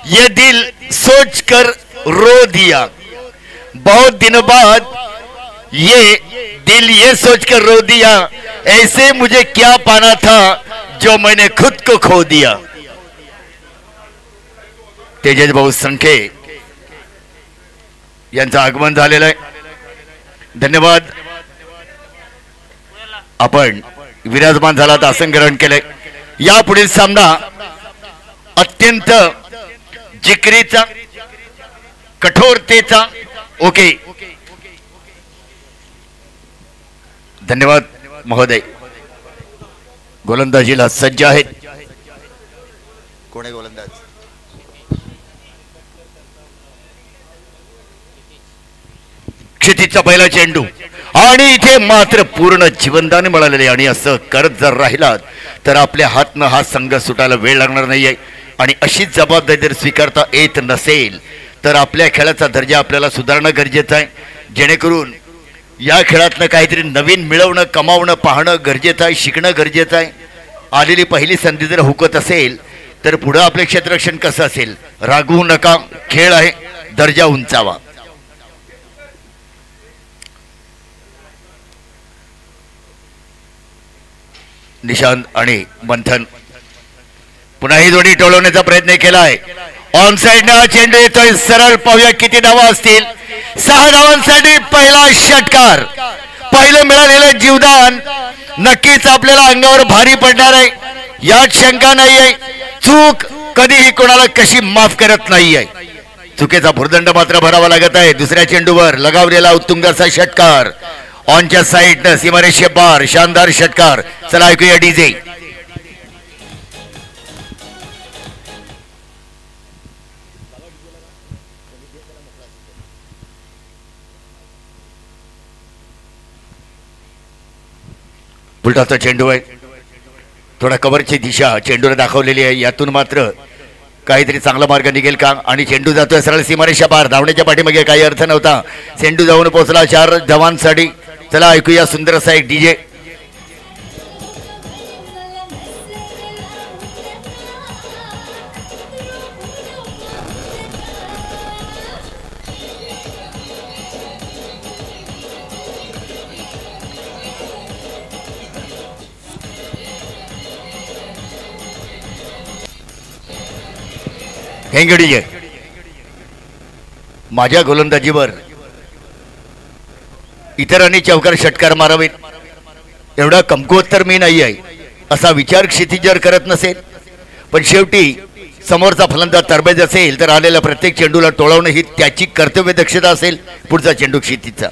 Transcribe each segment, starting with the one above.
ये दिल सोच कर रो दिया, बहुत दिनों बाद ये दिल ये सोच कर रो दिया, ऐसे मुझे क्या पाना था जो मैंने खुद को खो दिया. तेजस भाऊ संखे यांचं आगमन झालेलं आहे. धन्यवाद. आपण विराजमान झालात, आसन ग्रहण केले. यापुढील सामना अत्यंत जिकरीचा, कठोरतेचा. ओके, धन्यवाद महोदय. गोलंदाजीला सज्ज आहेत. कोण आहे गोलंदाज? क्षितिजचा पहिला चेंडू आणि इथे मात्र पूर्ण जीवनदान मिळालेले. आणि असं करत जर राहिलात तर आपल्या हातनं हा संघ सुटायला वेळ लागणार नाहीये. आणि अशीच जबाबदारी जर स्वीकारता येत नसेल तर आपल्या खेळाचा दर्जा आपल्याला सुधारणं गरजेचं आहे, जेणेकरून या खेळातनं काहीतरी नवीन मिळवणं, कमावणं, पाहणं गरजेचं आहे, शिकणं गरजेचं आहे. आलेली पहिली संधी जर हुकत असेल तर पुढं आपले क्षेत्ररक्षण कसं असेल? रागवू नका, खेळ आहे, दर्जा उंचावा. निशांत आणि मंथन पुन्हा ही जोडी टोलवण्याचा प्रयत्न केला आहे. ऑन साइड हा चेंडू येतोय. सरळ पाहूया किती धावा असतील. 6 धावांसाठी पहिला षटकार. पहिलं मिळालेलं जीवदान नक्कीच आपल्याला अंगावर भारी पडणार आहे, यात शंका नाही आहे. चूक कधीही कोणाला कशी माफ करत नाही आहे. चुकीचा भुर्दंड मात्र भरावा लागत आहे. दुसऱ्या चेंडूवर लगावलेला उत्तुंग असा षटकार ऑनच्या साईडनं सीमारेषे पार, शानदार षटकार. चला ऐकूया डीजे. उलटाचा चेंडू आहे. थोडा कव्हरची दिशा चेंडूला दाखवलेली आहे. यातून मात्र काहीतरी चांगला मार्ग निघेल का? आणि चेंडू जातोय सरळ सीमारेषा पार. धावण्याच्या पाठीमागे काही अर्थ नव्हता. चेंडू जाऊन पोहोचला 4 धावांसाठी. चला ऐकूया सुंदर असा एक डीजे. हेंगडी आहे. माझ्या गोलंदाजीवर इतरांनी चौकार षटकार मारावेत एवढा कमकुवत तर मी नाही आहे असा विचार क्षितिज जर करत नसेल, पण शेवटी समोरचा फलंदाज तरबेज असेल तर आलेल्या प्रत्येक चेंडूला टोळवणं ही त्याची कर्तव्य दक्षता असेल. पुढचा चेंडू क्षितिजचा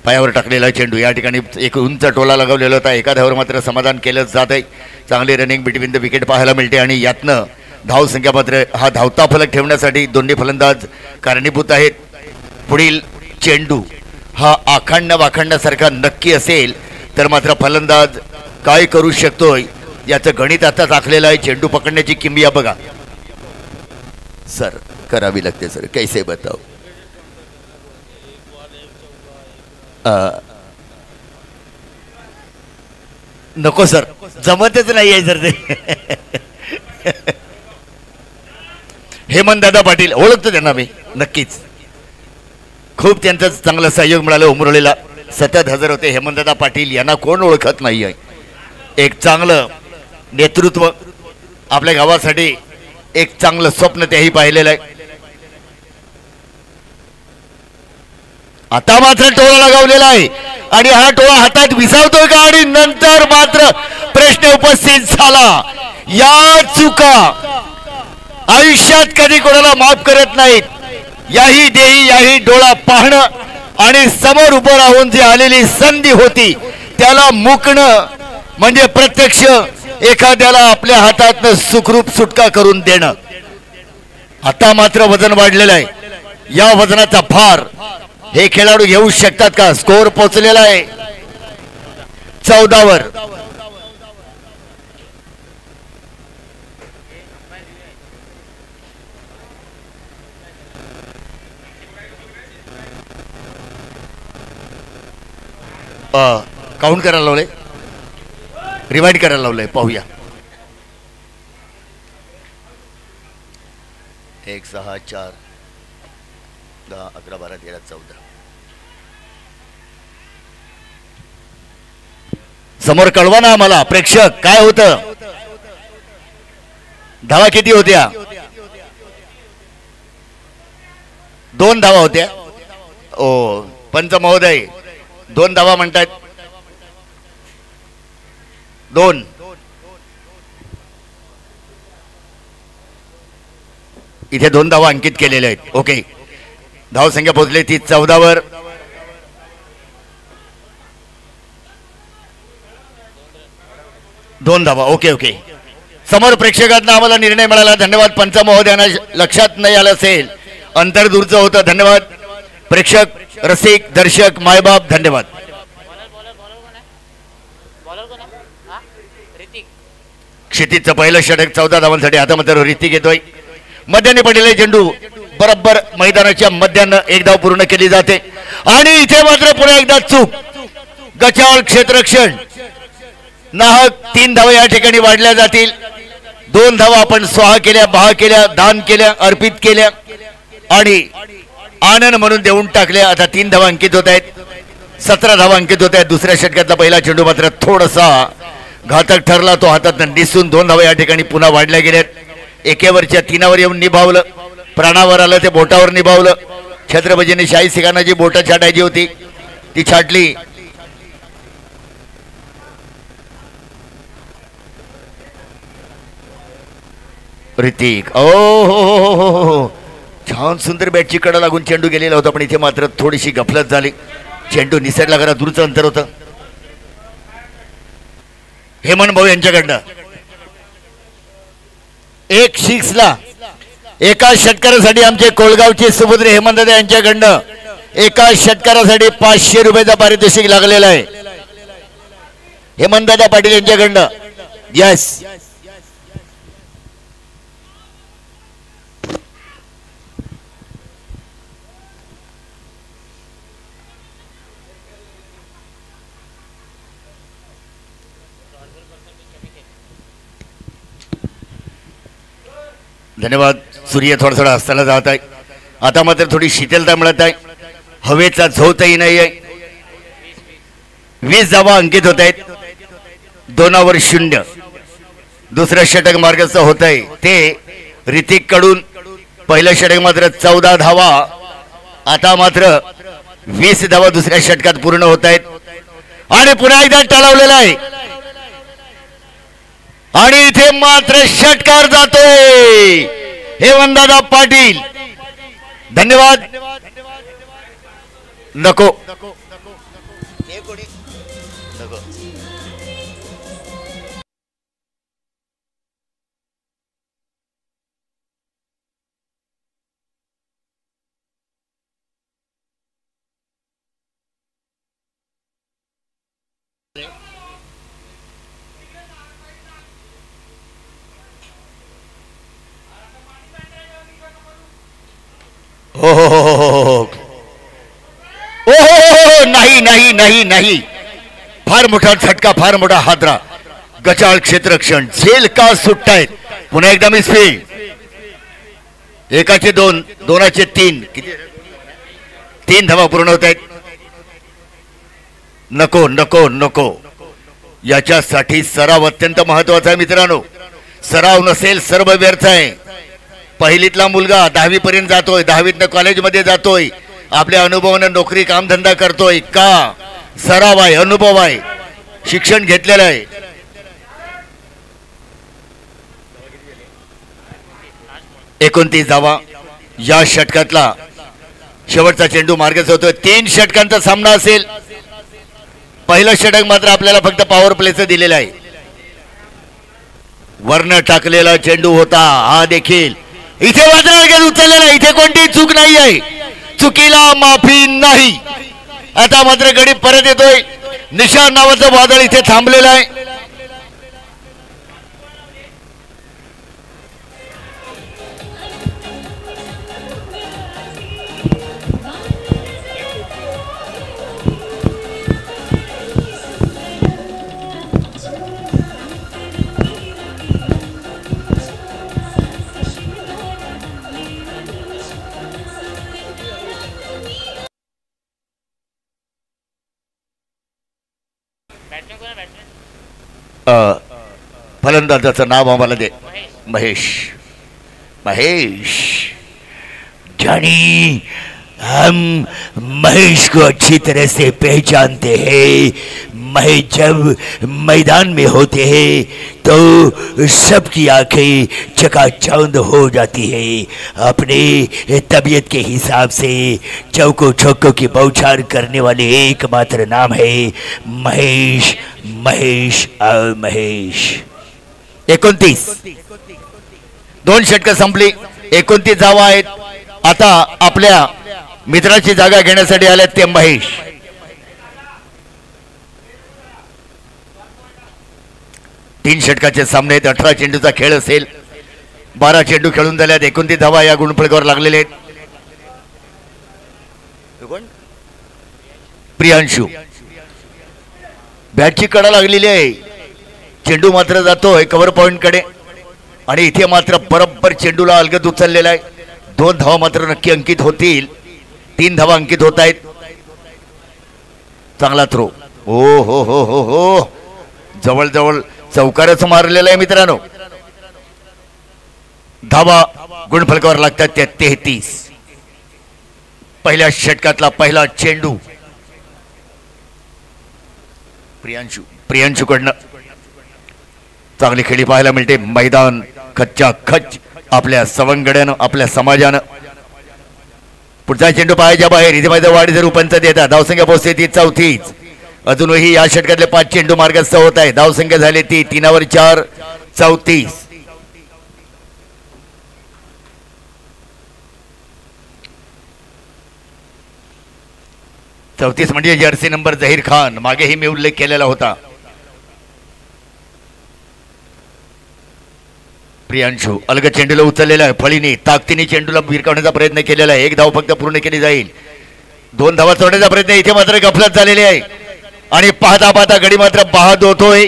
पायावर टाकलेला चेंडू. या ठिकाणी एक उंच टोला लगावलेला होता. एका धावावर मात्र समाधान केलं जात आहे. चांगली रनिंग बिटवीन द विकेट पाहायला मिळते आणि यातनं धाव संख्या मात्र हा धावता फलक ठेवण्यासाठी दोन्ही फलंदाज कारणीभूत आहेत. पुढील चेंडू हा आखांड वाखांडासारखा नक्की असेल तर मात्र फलंदाज काय करू शकतोय याचं गणित आता आखलेलं आहे. चेंडू पकडण्याची किमया बघा सर, करावी लागते सर. कैसे बताओ? नको सर, जमतच नाही आहे सर ते. हेमंत दादा पाटील ओळखतो त्यांना मी नक्कीच. खूप त्यांचा चांगला सहयोग मिळाला. उमरळीला सतत हजर होते हेमंतदादा पाटील. यांना कोण ओळखत नाही आहे. एक चांगलं नेतृत्व आपल्या गावासाठी, एक चांगलं स्वप्न तेही पाहिलेलं आहे. आता मात्र टोळा लगावलेला आहे आणि हा टोळा हातात विसावतोय का? आणि नंतर मात्र प्रश्न उपस्थित झाला. या चुका आयुष्यात कधी कोणाला माफ करत नाहीत. याही देही याही डोळा पाहणं आणि समोर उभं राहून जी आलेली संधी होती त्याला मुकणं म्हणजे प्रत्यक्ष एखाद्याला आपल्या हातातनं सुखरूप सुटका करून देणं. आता मात्र वजन वाढलेलं आहे. या वजनाचा भार हे खेळाडू घेऊ शकतात का? स्कोअर पोहोचलेला आहे 14 वर. काउंट करायला लावलंय, रिवाइंड करायला लावलंय. पाहूया. 1 6 4 10 11 12 13 14 समोर कळवा ना आम्हाला प्रेक्षक काय होतं धावा किती होत्या 2 धावा होत्या ओ पंच महोदय 2 धावा म्हणतात 2 इथे 2 धावा अंकित केलेल्या आहेत ओके धाव संख्या पोहोचली ती 14 वर दोन धावा ओके ओके समोर प्रेक्षकांना आम्हाला निर्णय मिळाला धन्यवाद पंच महोदयांना लक्षात नाही आलं असेल अंतर दूरचं होतं धन्यवाद प्रेक्षक रसिक दर्शक मायबाप धन्यवाद क्षितिजचं पहिलं षटक 14 धावांसाठी आता मात्र ऋतिक येतोय मध्याने पडलेले चेंडू बरोबर मैदानाच्या मध्यानं एक धाव पूर्ण केली जाते आणि इथे मात्र पुन्हा एकदा चूक गचाळ क्षेत्ररक्षण नाहक 3 धावा या ठिकाणी वाढल्या जातील 2 धावा आपण स्वाहा केल्या बहा केल्या दान केल्या अर्पित केल्या आणि आनंद म्हणून देऊन टाकल्या आता 3 धावा अंकित होत आहेत 17 धावा अंकित होत आहेत दुसऱ्या षटकातला पहिला चेंडू मात्र थोडासा घातक ठरला तो हातात दिसून 2 धावा या ठिकाणी पुन्हा वाढल्या गेल्यात एकेवरच्या 3 येऊन निभावलं प्राणावर आलं ते बोटावर निभावलं छत्रपतींनी शाही सिंगांना जी बोटं छाटायची होती ती छाटली ऋतिक ओ हो छान सुंदर बॅटची कडा लागून चेंडू गेलेला होता पण इथे मात्र थोडीशी गफलत झाली चेंडू निसटला करा दूरचं अंतर होतं हेमंत भाऊ यांच्याकडनं 1 6 ला एका षटकारासाठी आमचे कोळगावचे सुपुत्र हेमंत दादा यांच्याकडनं एका षटकारासाठी 500 रुपयाचा पारितोषिक लागलेला आहे हेमंत दादा पाटील यांच्याकडनं यस धन्यवाद सूर्य थोडा थोडा असताना जात आहे आता मात्र थोडी शीतलता मिळत आहे हवेचा झोतही नाही आहे 20 धावा अंकित होत आहेत 2 0 दुसरं षटक मार्गस्थ होत आहे ते ऋतिक कडून पहिलं षटक मात्र 14 धावा आता मात्र 20 धावा दुसऱ्या षटकात पूर्ण होत आहेत आणि पुन्हा एकदा टळवलेला आहे आणि इथे मात्र षटकार जातोय हेमंतदादा पाटील धन्यवाद नको हो हो हो हो हो नाही नाही नाही नाही फार मोठा झटका फार मोठा हादरा गचाळ क्षेत्ररक्षण झेल का सुटतायत पुन्हा एकदा मिसफील्ड 1 2 2 3 3 धावा पूर्ण होत आहेत नको नको नको याच्यासाठी सराव अत्यंत महत्वाचा आहे मित्रांनो सराव नसेल सर्व व्यर्थ आहे पहिलीतला मुलगा 10वी पर्यंत जातोय 10वीतनं कॉलेजमध्ये जातोय आपल्या अनुभवानं नोकरी कामधंदा करतोय का सराव आहे अनुभव आहे शिक्षण घेतलेलं आहे 29 धावा या षटकातला शेवटचा चेंडू मार्गस्थ होतोय 3 षटकांचा सामना असेल पहिलं षटक मात्र आपल्याला फक्त पॉवर प्लेचं दिलेलं आहे वर्ण टाकलेला चेंडू होता हा देखील इथे मात्र उचललेला इथे कोणतीही चूक नाही आहे चुकीला माफी नाही आता मात्र गडी परत येतोय निशाण नावाचं वादळ इथे थांबलेलं आहे फलंदाजाचं नाव आम्हाला दे. महेश. महेश. जानी, हम महेश को अच्छी तरह से पहचानते हैं. महेश जब मैदान में होते हैं तो सबकी आंखें चकाचौंध हो जाती है. अपने तबीयत के हिसाब से चौकों छक्कों की बौछार करने वाले एकमात्र नाम है महेश. महेश और महेश. 29. 2 षटकं संपली. 29 धावा आहेत. आता आपल्या मित्राची जागा घेण्यासाठी आलेत ते महेश. तीन षटकाचे सामने आहेत. 18 चेंडूचा खेळ असेल. 12 चेंडू खेळून झाल्यात. 29 धावा या गुणफलकावर लागलेले आहेत. प्रियांशू. बॅटची कडा लागलेली आहे. चेंडू मात्र जातोय कव्हर पॉइंट कडे आणि इथे मात्र बरोबर चेंडूला अलगद उचललेला आहे. 2 धावा मात्र नक्की अंकित होतील. 3 धावा अंकित होत आहेत. चांगला थ्रो. ओ हो हो हो हो, जवळ जवळ चौकारच मारलेला आहे मित्रांनो. धावा गुणफलकावर लागतात त्या 33. पहिल्या षटकातला पहिला चेंडू प्रियांशू कडनं चांगली खेळी पाहायला मिळते. मैदान खच्चा खच आपल्या सवंगड्यानं, आपल्या समाजानं. पुढचा चेंडू पाहायच्या बाहेर. इथे मैदान वाढी जर उपंच देतात. धावसंख्या पोहोचते ती 34. अजूनही या षटकातले 5 चेंडू मार्गस्थ होत आहे. धावसंख्या झाली ती 3वर 4, 34. म्हणजे जर्सी नंबर झहीर खान. मागेही मी उल्लेख केलेला होता. प्रियांशू अलग चेंडूला उचललेला आहे. फळीने ताकदीने चेंडूला भिरकावण्याचा प्रयत्न केलेला आहे. 1 धाव फक्त पूर्ण केली जाईल. 2 धावा सोडण्याचा प्रयत्न. इथे मात्र गफलत झालेली आहे आणि पाहता पाहता गडी मात्र बाद होतोय.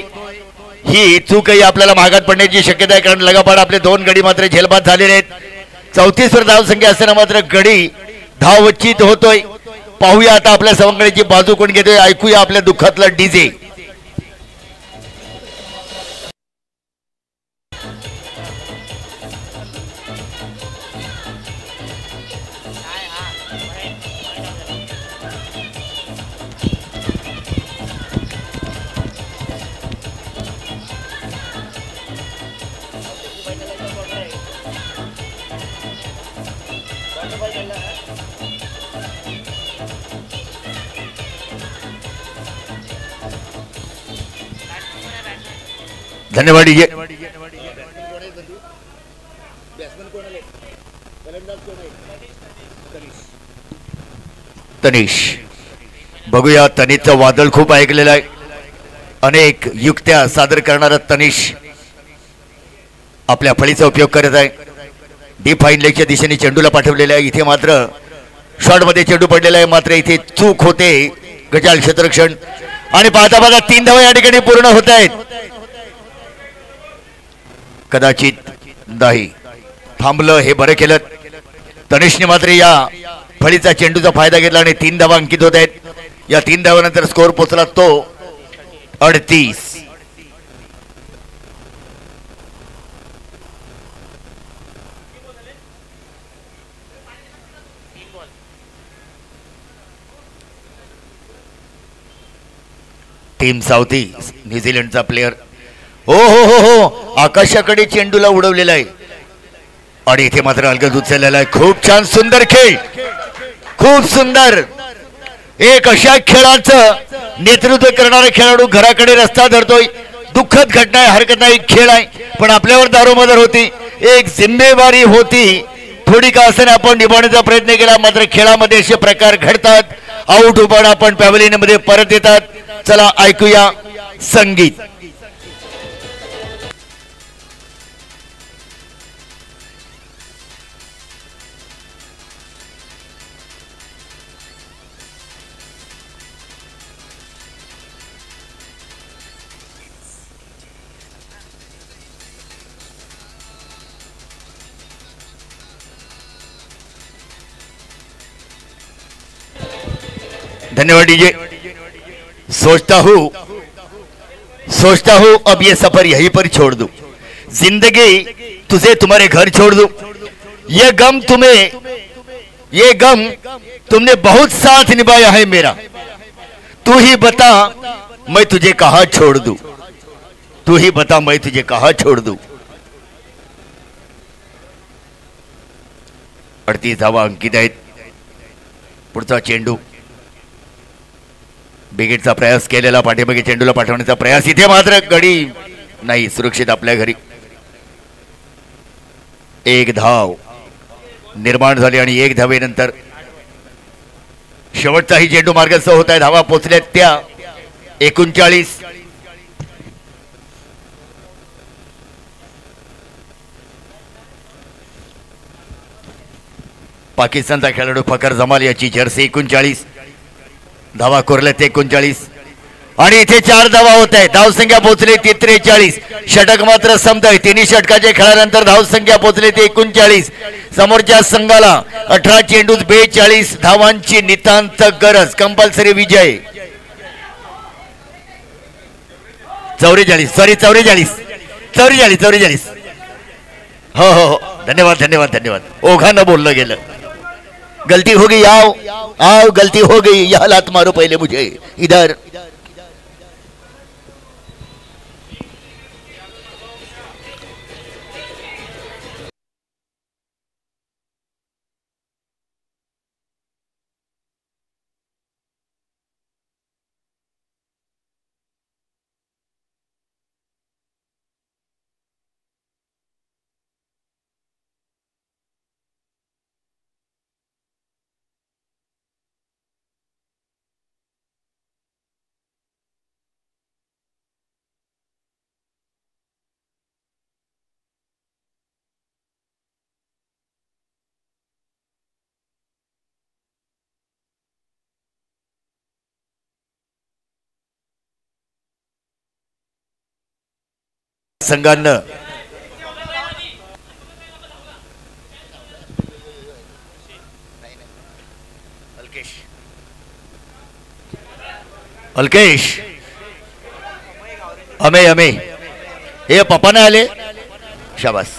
ही चूकही आपल्याला महागात पडण्याची शक्यता आहे, कारण लगापाड आपले 2 गडी मात्र झेलबाद झालेले आहेत. 34 वर धावसंख्या असताना मात्र गडी धावचित होतोय. पाहूया आता आपल्या सवंगड्याची बाजू कोण घेतोय. ऐकूया आपल्या दुःखातला डीजे. धन्यवाद डीजे. तनिष. बघूया तनिषचं वादळ खूप ऐकलेलं आहे. अनेक युक्त्या सादर करणारा तनिष आपल्या फळीचा उपयोग करत आहे. डीप फाईन लेगच्या दिशेने चेंडूला पाठवलेला आहे. इथे मात्र शॉर्ट मध्ये चेंडू पडलेला आहे. मात्र इथे चूक होते. गजाल क्षेत्ररक्षण आणि पाहता पाहता 3 धावा या ठिकाणी पूर्ण होत आहेत. कदाचित नाही. थांबलं हे बरं केलं. तनिषने मात्र या फळीचा चेंडूचा फायदा घेतला आणि 3 धावा अंकित होत आहेत. या 3 धावानंतर स्कोर पोहोचला तो 38. टीम साऊथी न्यूझीलंडचा प्लेयर. हो हो हो हो, आकाशाकडे चेंडूला उडवलेला आहे आणि इथे मात्र अलगद उचललेला आहे. खूप छान, सुंदर खेळ, खूप सुंदर. एक अशा खेळाचं नेतृत्व करणारा खेळाडू घराकडे रस्ता धरतोय. दुःखद घटना आहे, हरकत नाही, खेळ आहे, पण आपल्यावर दारोमदार होती. एक जिम्मेवारी होती, थोडी का असं आपण निभावण्याचा प्रयत्न केला. मात्र खेळामध्ये असे प्रकार घडतात. आउट होऊन आपण पॅव्हलियन मध्ये परत येतात. चला ऐकूया संगीत. धन्यवाद डीजे. सोचता हूँ अब ये सफर यहीं पर छोड़ दूं, जिंदगी तुझे तुम्हारे घर छोड़ दूं। ये गम तुमने बहुत साथ निभाया है मेरा, तू ही बता मैं तुझे कहाँ छोड़ दूं, तू ही बता मैं तुझे कहाँ छोड़ दूं। 38 धावा अंकित आहेत। पुढचा चेंडू, बिगेटचा प्रयास केलेला, पाठीमागे चेंडूला पाठवण्याचा प्रयास, इथे मात्र गडी नाही, सुरक्षित आपल्या घरी। एक धाव निर्माण झाली आणि एक धावेनंतर शेवटचाही चेंडू मार्गस्थ होत आहे। धावा पोचल्यात त्या 39। पाकिस्तानचा खेळाडू फकर जमाल याची जर्सी 39, धावा कोरल्यात 39 आणि इथे 4 धावा होत आहे। धावसंख्या पोहोचली ती 43, षटक मात्र संपतंय। तिन्ही षटकाचे खेळानंतर धावसंख्या पोहोचली ती 39। समोरच्या संघाला 18 चेंडूत 42 धावांची नितांत गरज, कंपल्सरी विजय। 44 हो हो हो, धन्यवाद धन्यवाद धन्यवाद। ओघानं बोललं गेलं, गलती हो गई, आओ आओ गलती हो गई, यह लात मारो पहले मुझे इधर। संघानं अल्केश अमे हे पप्पा नाही आले, शाबास।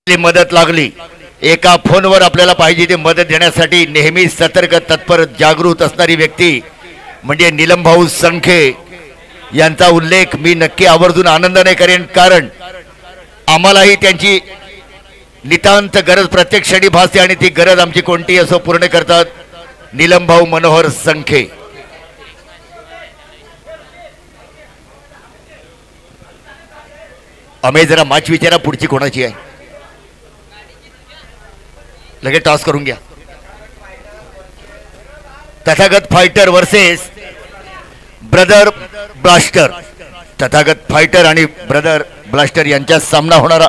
मदत लागली, एका फोनवर आपल्याला पाहिजे ती मदत देण्यासाठी नेहमी सतर्क, तत्पर, जागृत असणारी व्यक्ती म्हणजे नीलमभाऊ संखे यांचा उल्लेख मी नक्की आवर्जून आनंदाने करेन, कारण आम्हालाही त्यांची नितांत गरज प्रत्येक क्षणी भासते आणि ती गरज आमची कोणतीही असो पूर्ण करतात नीलमभाऊ मनोहर संखे। आम्ही जरा मॅच विचारा पुढची कोणाची आहे, लगेच टॉस करून घ्या। Tathagat fighter versus brother blaster, Tathagat fighter आणि ब्रदर ब्लास्टर यांचा सामना होणारा।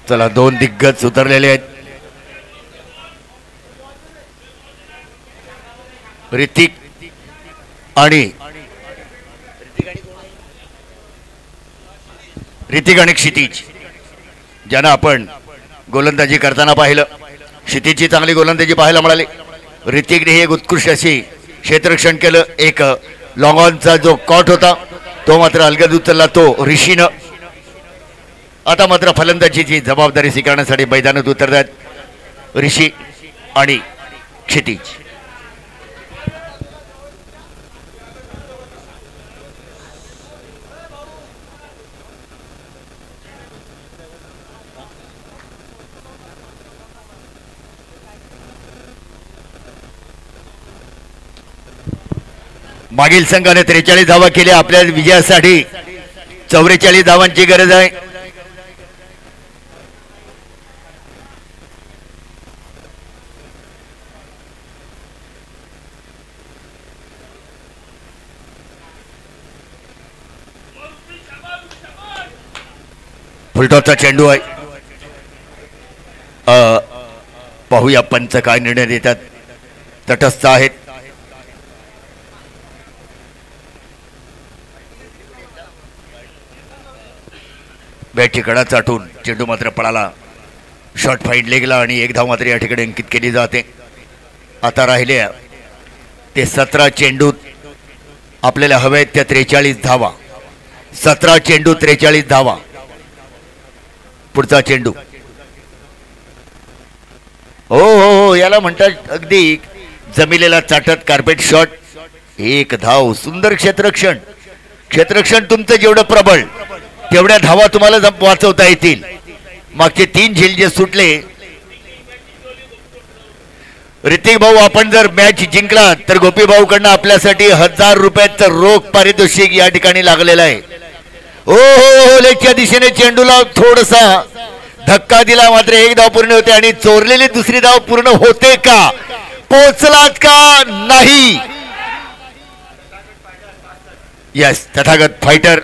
चला, 2 दिग्गज उतरलेले आहेत, ऋतिक आणि क्षितिज, ज्यांना आपण गोलंदाजी करताना पाहिलं। क्षितिजची चांगली गोलंदाजी पाहायला मिळाली, ऋतिकने एक उत्कृष्ट अशी क्षेत्ररक्षण केलं। एक लॉंग ऑनचा जो कॉट होता तो मात्र अलगद उचलला तो ऋषीनं। आता मात्र फलंदाजीची जबाबदारी स्वीकारण्यासाठी मैदानात उतरतात ऋषी आणि क्षितिज। मागील संघाने 43 धावा केल्या. आपल्या विजयासाठी 44 धावांची गरज आहे. फुलटॉसचा चेंडू आहे. पाहूया पंच काय निर्णय देतात. तटस्थ आहेत. बॅटची कडा चाटून चेंडू मात्र पळाला. शॉर्ट फाईट लेगला आणि एक धाव मात्र या ठिकाणी अंकित केली जाते. आता राहिल्या ते 17 चेंडूत आपल्याला हवे त्या 43 धावा. 17 चेंडू 43 धावा. पुढचा चेंडू. हो हो हो, याला म्हणतात अगदी जमिलेला चाटत कार्पेट शॉट. एक धाव. सुंदर क्षेत्ररक्षण. क्षेत्ररक्षण तुमचं जेवढं प्रबळ तेवढ्या धावा तुम्हाला वाचवता येतील. मागचे 3 झेल जे सुटले. ऋतिक भाऊ, आपण जर मॅच जिंकला तर गोपी भाऊ कडनं आपल्यासाठी 1000 रुपयाचं रोख पारितोषिक या ठिकाणी लागलेलं आहे. हो हो हो, लेगच्या दिशेने चेंडूला थोडासा धक्का दिला, मात्र एक धाव पूर्ण होते आणि चोरलेली दुसरी धाव पूर्ण होते का? पोचलात का नाही? यस, तथागत फायटर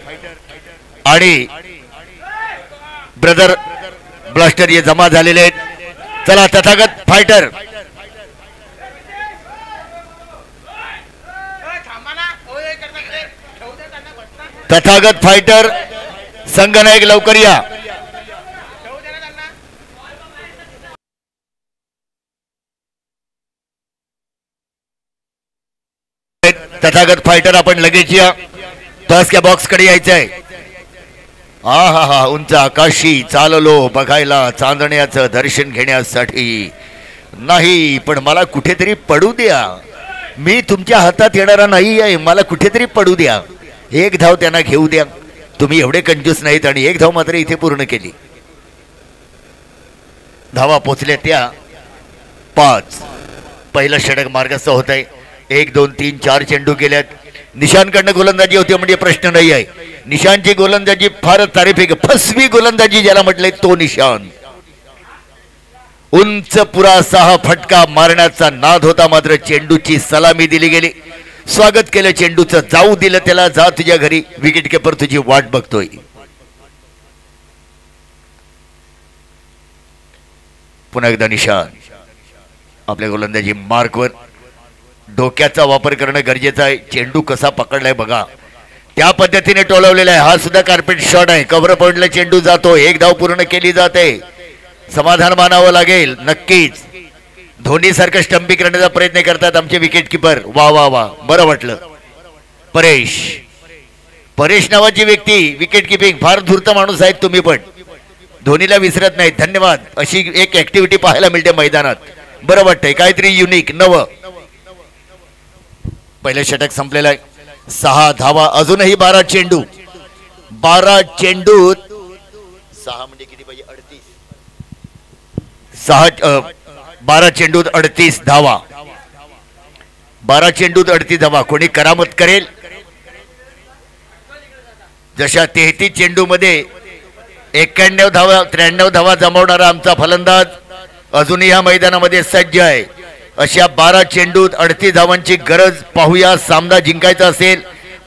आणि ब्रदर ब्लास्टर हे जमा झालेले आहेत. चला तथागत फायटर. तथागत फायटर संघनायक लवकर या. तथागत फायटर आपण लगेच या. टॉसच्या बॉक्स कडे यायचं आहे. हा हा हा, उंच आकाशी चाललो बघायला चांदण्याचं दर्शन घेण्यासाठी नाही, पण मला कुठेतरी पडू द्या. मी तुमच्या हातात येणारा नाही आहे. मला कुठेतरी पडू द्या. एक धाव त्यांना घेऊ द्या. तुम्ही एवढे कंजूस नाहीत. आणि एक धाव मात्र इथे पूर्ण केली. धावा पोचल्या त्या 5. पहिलं षटक मार्गस्थ होत आहे. 1 2 3 4 चेंडू गेल्यात. निशांकडनं गोलंदाजी होती म्हणजे प्रश्न नाही आहे. निशांची गोलंदाजी फारच तारीफिक, फसवी गोलंदाजी ज्याला म्हटलंय तो निशान. उंच पुरा 6 फटका मारण्याचा नाद होता, मात्र चेंडूची सलामी दिली गेली. स्वागत केलं चेंडूचं. जाऊ दिलं त्याला. जा तुझ्या घरी, विकेट किपर तुझी वाट बघतोय. पुन्हा एकदा निशान आपल्या गोलंदाजी मार्कवर. डोक्याचा वापर करणं गरजेचं आहे. चेंडू कसा पकडलाय बघा, त्या पद्धतीने टोलवलेला आहे. हा सुद्धा कार्पेट शॉट आहे. कव्हर पॉइंटला चेंडू जातो. एक धाव पूर्ण केली जाते. समाधान मानावं लागेल नक्कीच. धोनी सारखं स्टंपिंग करण्याचा प्रयत्न करतात आमचे विकेट किपर. वा वा वा, बरं वाटलं. परेश नावाची व्यक्ती विकेट किपिंग, फार धूर्त माणूस आहेत तुम्ही, पण धोनीला विसरत नाही. धन्यवाद. अशी एक ऍक्टिव्हिटी पाहायला मिळते मैदानात. बरं वाटतंय, काहीतरी युनिक नवं. पहिलं षटक संपलेलं आहे. 6 धावा. अजूनही 12 चेंडू. 12 चेंडूत 6 म्हणजे किती पाहिजे? 12 चेंडूत 38 धावा. 12 चेंडूत 38 धावा. कोणी करामत करेल? जशा 33 चेंडू मध्ये 91 धावा 93 धावा जमवणारा आमचा फलंदाज अजूनही या मैदानामध्ये सज्ज आहे. अशा 12 चेंडूत 38 धावांची गरज. पाहूया, सामना जिंकायचा असेल,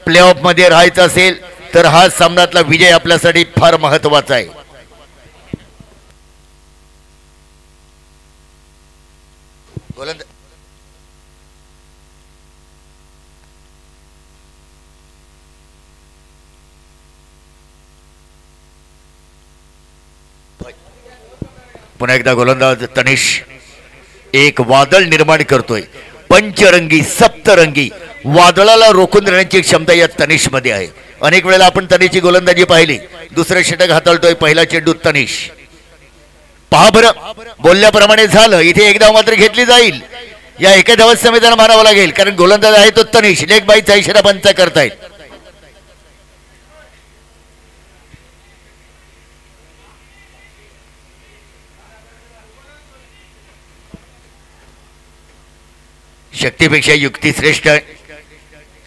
प्ले ऑफ मध्ये राहायचं असेल तर हा सामन्यातला विजय आपल्यासाठी फार महत्वाचा आहे. पुन्हा एकदा गोलंदाज तनिष एक वादळ निर्माण करतोय. पंचरंगी सप्तरंगी वादळाला रोखून देण्याची क्षमता या तनिष मध्ये आहे. अनेक वेळेला आपण तनिषची गोलंदाजी पाहिली. दुसरं षटक हाताळतोय. पहिला चेंडू तनिष. पहा बरं, बोलल्याप्रमाणे झालं. इथे एक धाव मात्र घेतली जाईल. या एका धावात संविधान मानावं लागेल, कारण गोलंदाज आहे तो तनिष. लेग बाईचा इशारा पंच करतायत. शक्तीपेक्षा युक्ती श्रेष्ठ.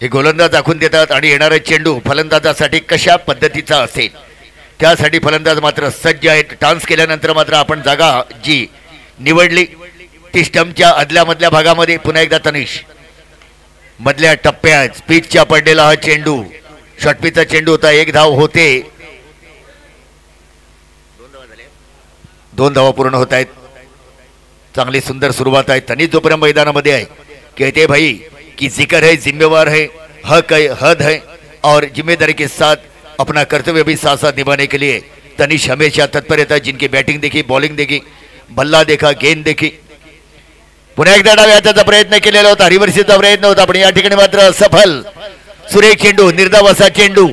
हे गोलंदाज दाखवून देतात आणि येणारा चेंडू फलंदाजासाठी कशा पद्धतीचा असेल त्यासाठी फलंदाज मात्र सज्ज आहेत. टान्स केल्यानंतर मात्र आपण जागा जी निवडली ती स्टंपच्या आदल्या मधल्या भागामध्ये. पुन्हा एकदा तनिष मधल्या टप्प्यात स्पीचच्या पडलेला हा चेंडू शॉर्टपिचचा चेंडू होता. 1 धाव होते. 2 धावा पूर्ण होत आहेत. चांगली सुंदर सुरुवात आहे. तनिष जोपर्यंत मैदानामध्ये आहे कहते भाई कि जिक्र है जिम्मेवार है हक है हद है और जिम्मेदारी के साथ अपना कर्तव्य भी साथ साथ निभाने के लिए तनिष हमेशा तत्पर रहता है. जिनकी बैटिंग देखी बॉलिंग देखी बल्ला देखा गेंद देखी. पुन्हा एकदा डाव्या हाताचा प्रयत्न केलेला होता. रिव्हर्सिचा प्रयत्न होता पण या ठिकाणी मात्र सफल. सुरेख चेंडू निर्धाव असा चेंडू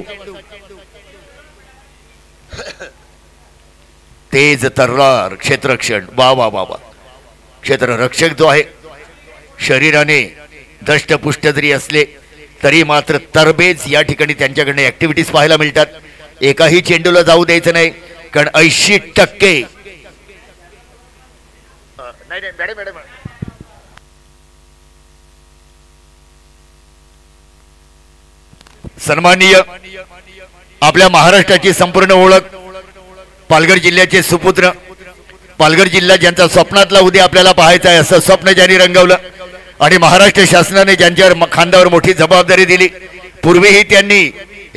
तेज तर्रार क्षेत्ररक्षण. वा वा वा वा. क्षेत्ररक्षक जो आहे शरीराने दष्टपुष्ट जरी असले तरी मात्र तरबेज या ठिकाणी त्यांच्याकडे ऍक्टिव्हिटीज पाहायला मिळतात. एकाही चेंडूला जाऊ द्यायचं नाही कारण 80% सन्माननीय आपल्या महाराष्ट्राची संपूर्ण ओळख पालघर जिल्ह्याचे सुपुत्र पालघर जिल्हा ज्यांचा स्वप्नातला उद्या आपल्याला पाहायचा आहे असं स्वप्न ज्यांनी रंगवलं आणि महाराष्ट्र शासनाने ज्यांच्यावर खांद्यावर मोठी जबाबदारी दिली. पूर्वीही त्यांनी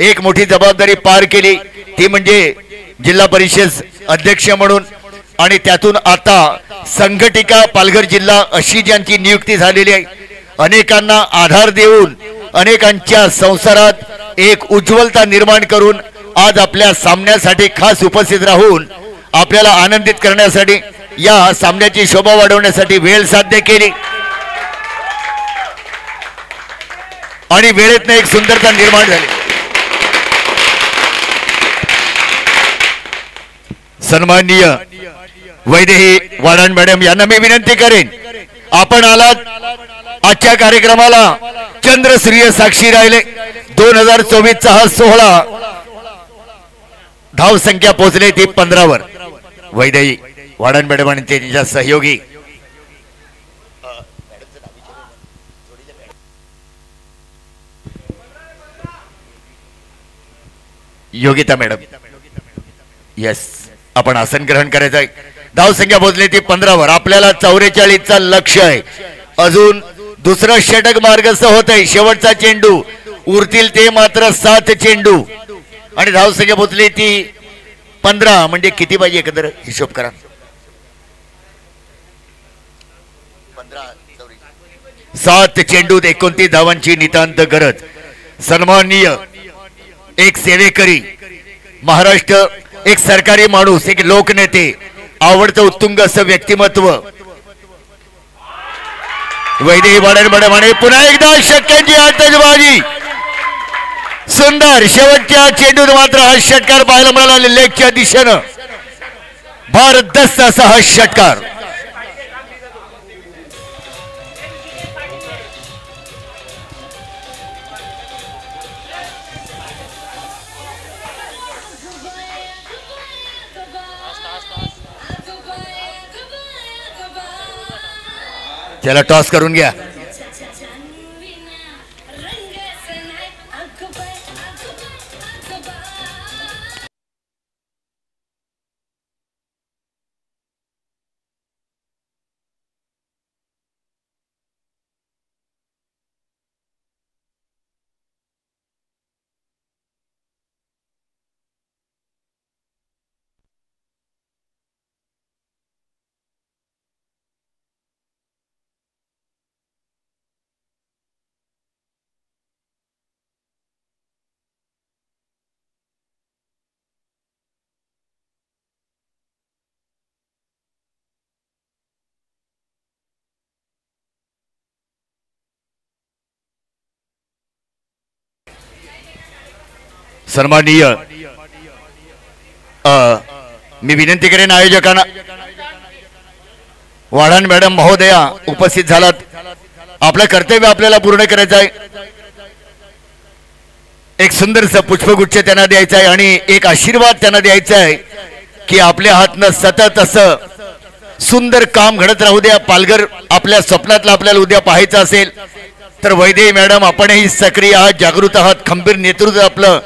एक मोठी जबाबदारी पार केली ती म्हणजे जिल्हा परिषद अध्यक्ष म्हणून आणि त्यातून आता संघटिका पालघर जिल्हा अशी ज्यांची नियुक्ती झालेली आहे. अनेकांना आधार देऊन अनेकांच्या संसारात एक उज्ज्वलता निर्माण करून आज आपल्या सामन्यासाठी खास उपस्थित राहून आपल्याला आनंदित करण्यासाठी या सामन्याची शोभा वाढवण्यासाठी वेळ साध्य केली आणि वेळेतनं एक सुंदरता निर्माण झाली. सन्माननीय वैदेही वाडाण मॅडम यांना मी विनंती करेन आपण आलात आजच्या कार्यक्रमाला चंद्र सूर्य साक्षी राहिले. 2024 चा हा सोहळा धाव संख्या पोहोचली ती 15 वर. वैदेही वाडाण मॅडम आणि त्यांच्या सहयोगी योगिता मॅडम. यस आपण आसन ग्रहण करायचं आहे. धाव संख्या पोहोचली ती 15 वर. आपल्याला 44 चा लक्ष्य आहे. अजून दुसरं षटक मार्गस्थ होत आहे. शेवटचा चेंडू उरतील ते मात्र 7 चेंडू आणि धाव संख्या पोहोचली ती 15 म्हणजे किती पाहिजे एकंदर हिशोब करा. 7 चेंडूत 29 धावांची नितांत गरज. सन्माननीय एक सेवेकरी महाराष्ट्र एक सरकारी माणूस एक लोकनेते आवडतं उत्तुंग असं व्यक्तिमत्व वैदेही वाडाण मॅडम आणि पुन्हा एकदा षटकांची आतषबाजी. सुंदर शेवटच्या चेंडूत मात्र हा षटकार पाहायला मिळाला. लेगच्या दिशेनं भारदस्त असा हा षटकार. त्याला टॉस करून घ्या. सन्माननीय मी विनंती करेन आयोजकांना वाडाण मॅडम महोदया उपस्थित झालात. आपलं कर्तव्य आपल्याला पूर्ण करायचं आहे. एक सुंदरसं पुष्पगुच्छ त्यांना द्यायचा आहे आणि एक आशीर्वाद त्यांना द्यायचा आहे की आपल्या हातनं सतत असं सुंदर काम घडत राहू द्या. पालघर आपल्या स्वप्नातलं आपल्याला उद्या पाहायचं असेल तर वैदेही मॅडम आपणही सक्रिय आहात, जागृत आहात, खंबीर नेतृत्व आपलं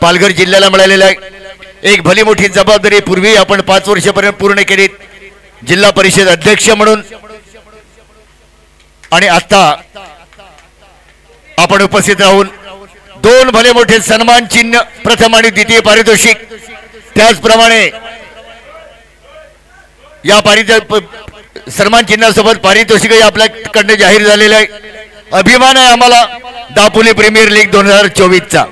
पालघर जिल्ह्याला मिळालेलं आहे. एक भली मोठी जबाबदारी पूर्वी आपण 5 वर्षापर्यंत पूर्ण केली जिल्हा परिषद अध्यक्ष म्हणून, आणि आता आपण उपस्थित राहून 2 भले मोठे सन्मान चिन्ह, प्रथम आणि द्वितीय पारितोषिक, त्याचप्रमाणे या सन्मान चिन्हासोबत पारितोषिकही आपल्याकडनं जाहीर झालेलं आहे. अभिमान आहे आम्हाला दापोली प्रीमियर लीग 2024चा.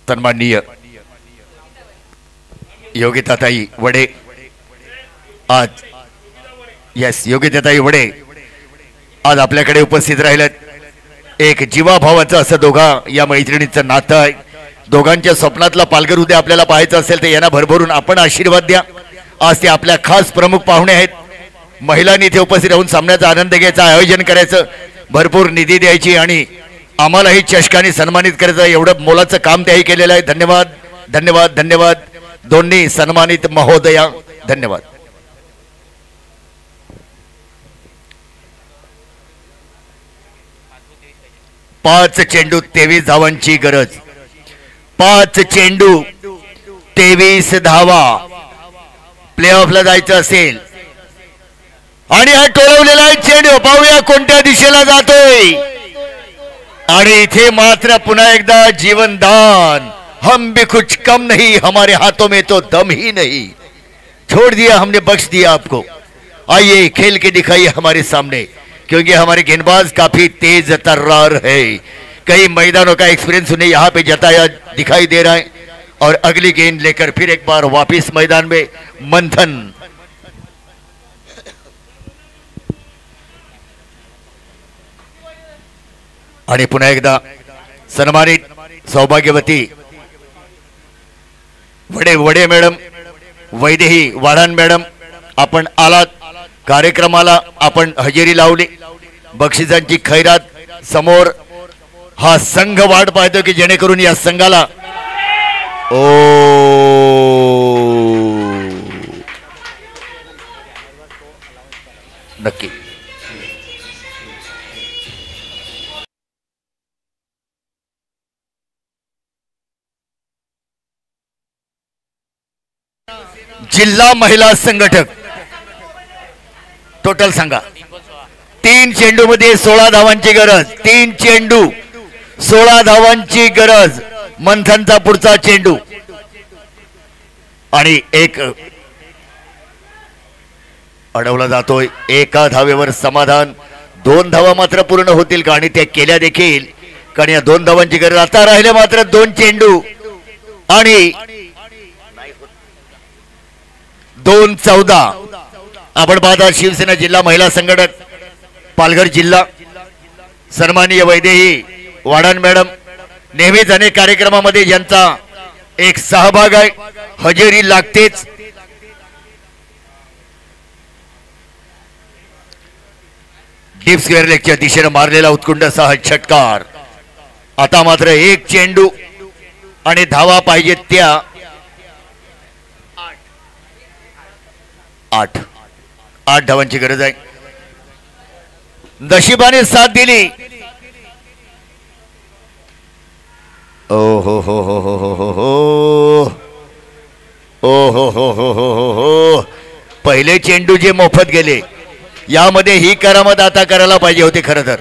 सन्माननीय योगिताताई वडे, आज योगिताताई वडे आज आपल्याकडे उपस्थित राहिलेत. एक जीवाभावाचं असं दोघा या मैत्रिणीचं नातं आहे. दोघांच्या स्वप्नातला पालघर उद्या आपल्याला पाहायचं असेल तर यांना भरभरून आपण आशीर्वाद द्या. आज ते आपल्या खास प्रमुख पाहुणे आहेत. महिलांनी इथे उपस्थित राहून सामन्याचा आनंद घ्यायचा, आयोजन करायचं, भरपूर निधी द्यायची आणि आम्हालाही चषकाने सन्मानित करायचं, एवढं मोलाचं काम त्याही केलेलं आहे. धन्यवाद धन्यवाद धन्यवाद दोन्ही सन्मानित महोदया, धन्यवाद. पाच चेंडू 23 धावांची गरज, 5 चेंडू 23 धावा प्ले ऑफला जायचं असेल आणि हा टोलवलेला आहे चेंडू, पाहूया कोणत्या दिशेला जातोय. आणि इथे मात्र पुन्हा एकदा जीवनदान, हम भी कुछ कम नहीं, हमारे हाथों में तो दम ही नहीं, छोड़ दिया हमने बख्श दिया आपको, आइए खेल के दिखाइए हमारे सामने, क्योंकि हमारे गेंदबाज काफी तेज तर्रार है. कई मैदानों का एक्सपीरियंस उन्हें यहाँ पे जताया दिखाई दे रहा है. और अगली गेंद लेकर फिर एक बार वापिस मैदान में मंथन. आणि पुन्हा एकदा सन्मानित सौभाग्यवती वडे मॅडम, वैदेही वाढान मॅडम, आपण आलात कार्यक्रमाला, आपण हजेरी लावली. बक्षिसांची खैरात समोर हा संघ वाट पाहतो की जेणेकरून या संघाला नक्की जिल्हा महिला संघटक टोटल सांगा. 3 चेंडू मध्ये 16 धावांची गरज, 3 चेंडू 16 धावांची गरज. मंथनचा पुढचा चेंडू आणि एक अडवला जातोय. एका धावेवर समाधान. 2 धावा मात्र पूर्ण होतील का, आणि त्या केल्या देखील, कारण या 2 धावांची गरज. आता राहिले मात्र 2 चेंडू आणि 2-14. आपण पाहता शिवसेना जिल्हा महिला संघटक पालघर जिल्हा, सन्माननीय वैदेही वाढान मॅडम, नेहमीच अनेक कार्यक्रमामध्ये ज्यांचा एक सहभाग आहे, हजेरी लागतेच. डीप स्क्वेअर लेगच्या दिशेने मारलेला उत्कुंड असा हा षटकार. आता मात्र 1 चेंडू आणि धावा पाहिजेत त्या 8 धावांची गरज आहे. नशिबाने साथ दिली. ओ हो हो हो हो हो हो हो ओ हो हो हो हो हो हो. पहिले चेंडू जे मोफत गेले, यामध्ये ही करामत आता करायला पाहिजे होती. खरं तर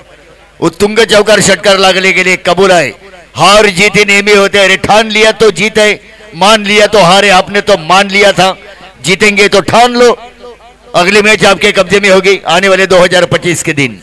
उत्तुंग चौकार षटकार लागले गेले, कबूल आहे. हार जीत ही नेहमी होते. अरे ठान लिया तो जीत है, मान लिया तो हार है, आपने तो मान लिया था, जीतेंगे तो ठान लो. अगली मैच आपके कब्जे में होगी आने वाले 2025 के दिन.